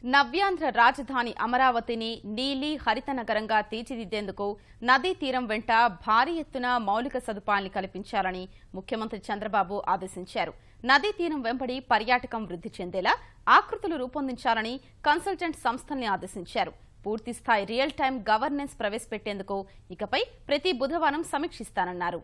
నవ్యాంధ్ర రాజధాని అమరావతిని నీలి హరిత నగరంగా తీర్చిదిద్దేందుకు నదీ తీరం వెంట భారీ ఎత్తున మౌలిక సదుపాయాలను కల్పించాలని ముఖ్యమంత్రి చంద్రబాబు ఆదేశించారు. నదీ తీరం వెంబడి పర్యాటకం వృద్ధి చెందేలా ఆకృతులు రూపొందించాలని కన్సల్టెంట్ సంస్థల్ని ఆదేశించారు. పూర్తిస్థాయి రియల్ టైం గవర్నెన్స్ ప్రవేశపెట్టేందుకు ఇకపై ప్రతి బుధవారం సమీక్షిస్తానన్నారు.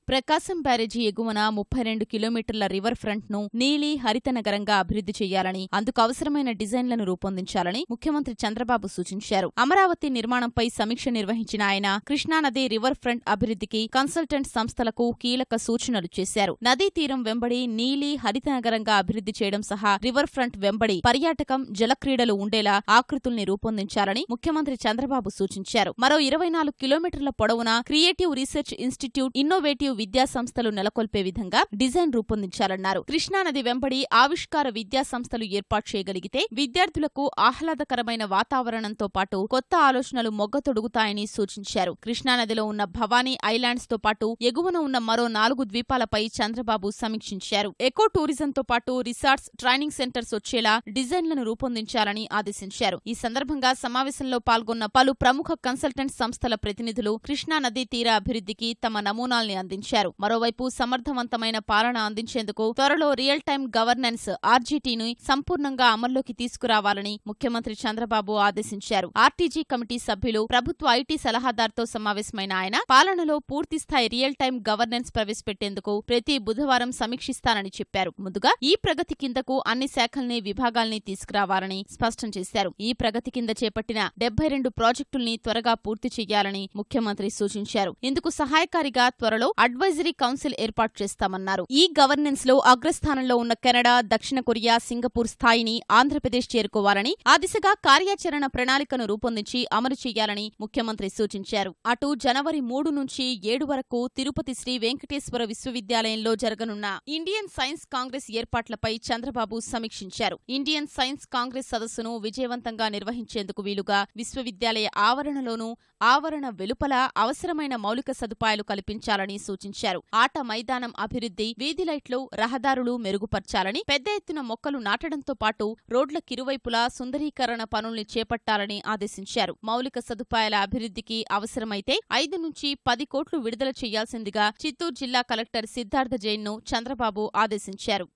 ప్రకాశం బ్యారేజీ ఎగువన 32 కిలోమీటర్ల రివర్ ఫ్రంట్ ను నీలి హరిత నగరంగా అభివృద్ధి చేయాలని, అందుకు అవసరమైన డిజైన్లను రూపొందించాలని ముఖ్యమంత్రి చంద్రబాబు సూచించారు. అమరావతి నిర్మాణంపై సమీక్ష నిర్వహించిన ఆయన కృష్ణానది రివర్ ఫ్రంట్ అభివృద్ధికి కన్సల్టెంట్ సంస్థలకు కీలక సూచనలు చేశారు. నదీ తీరం వెంబడి నీలి హరిత నగరంగా అభివృద్ధి చేయడం సహా రివర్ ఫ్రంట్ వెంబడి పర్యాటకం, జలక్రీడలు ఉండేలా ఆకృతుల్ని రూపొందించాలని ముఖ్యమంత్రి చంద్రబాబు సూచించారు. మరో 24 కిలోమీటర్ల పొడవున క్రియేటివ్ రీసెర్చ్ ఇన్స్టిట్యూట్, ఇన్నోవేటివ్ విద్యా సంస్థలు నెలకొల్పే విధంగా డిజైన్ రూపొందించాలన్నారు. కృష్ణానది వెంబడి ఆవిష్కార విద్యా సంస్థలు ఏర్పాటు చేయగలిగితే విద్యార్థులకు ఆహ్లాదకరమైన వాతావరణంతో పాటు కొత్త ఆలోచనలు మొగ్గతొడుగుతాయని సూచించారు. కృష్ణానదిలో ఉన్న భవానీ ఐలాండ్స్ తో పాటు ఎగువన ఉన్న మరో 4 ద్వీపాలపై చంద్రబాబు సమీక్షించారు. ఎకో టూరిజంతో పాటు రిసార్ట్స్, ట్రైనింగ్ సెంటర్స్ వచ్చేలా డిజైన్లను రూపొందించాలని ఆదేశించారు. ఈ సందర్భంగా సమావేశంలో పాల్గొన్న పలు ప్రముఖ కన్సల్టెంట్ సంస్థల ప్రతినిధులు కృష్ణానదీ తీర అభివృద్ధికి తమ నమూనాల్ని అందించారు. మరోవైపు సమర్థవంతమైన పాలన అందించేందుకు త్వరలో రియల్ టైం గవర్నెన్స్ ఆర్జీటీని సంపూర్ణంగా అమల్లోకి తీసుకురావాలని ముఖ్యమంత్రి చంద్రబాబు ఆదేశించారు. ఆర్టీజీ కమిటీ సభ్యులు, ప్రభుత్వ ఐటీ సలహాదారుతో సమావేశమైన ఆయన పాలనలో పూర్తిస్థాయి రియల్ టైం గవర్నెన్స్ ప్రవేశపెట్టేందుకు ప్రతి బుధవారం సమీక్షిస్తానని చెప్పారు. ముందుగా ఈ ప్రగతి కిందకు అన్ని శాఖల్ని, విభాగాల్ని తీసుకురావాలని స్పష్టం చేశారు. ఈ ప్రగతి కింద చేపట్టిన 72 ప్రాజెక్టుల్ని త్వరగా పూర్తి చేయాలని ముఖ్యమంత్రి సూచించారు. ఇందుకు సహాయకారిగా త్వరలో అడ్వైజరీ కౌన్సిల్ ఏర్పాటు చేస్తామన్నారు. ఈ గవర్నెన్స్ లో అగ్రస్థానంలో ఉన్న కెనడా, దక్షిణ కొరియా, సింగపూర్ స్థాయిని ఆంధ్రప్రదేశ్ చేరుకోవాలని, ఆ దిశగా కార్యాచరణ ప్రణాళికను రూపొందించి అమలు చేయాలని ముఖ్యమంత్రి సూచించారు. అటు జనవరి 3 నుంచి 7 వరకు తిరుపతి శ్రీ వెంకటేశ్వర విశ్వవిద్యాలయంలో జరగనున్న ఇండియన్ సైన్స్ కాంగ్రెస్ ఏర్పాట్లపై చంద్రబాబు సమీక్షించారు. ఇండియన్ సైన్స్ కాంగ్రెస్ సదస్సును విజయవంతంగా నిర్వహించేందుకు వీలుగా విశ్వవిద్యాలయ ఆవరణలోనూ, ఆవరణ వెలుపల అవసరమైన మౌలిక సదుపాయాలు కల్పించాలని సూచించారు. ఆట మైదానం అభివృద్ధి, వీధి లైట్లు, రహదారులు మెరుగుపర్చాలని, పెద్ద ఎత్తున మొక్కలు నాటడంతో పాటు రోడ్ల కిరువైపులా సుందరీకరణ పనుల్ని చేపట్టాలని ఆదేశించారు. మౌలిక సదుపాయాల అభివృద్ధికి అవసరమైతే 5 నుంచి 10 కోట్లు విడుదల చేయాల్సిందిగా చిత్తూరు జిల్లా కలెక్టర్ సిద్ధార్థ జైన్ను చంద్రబాబు ఆదేశించారు.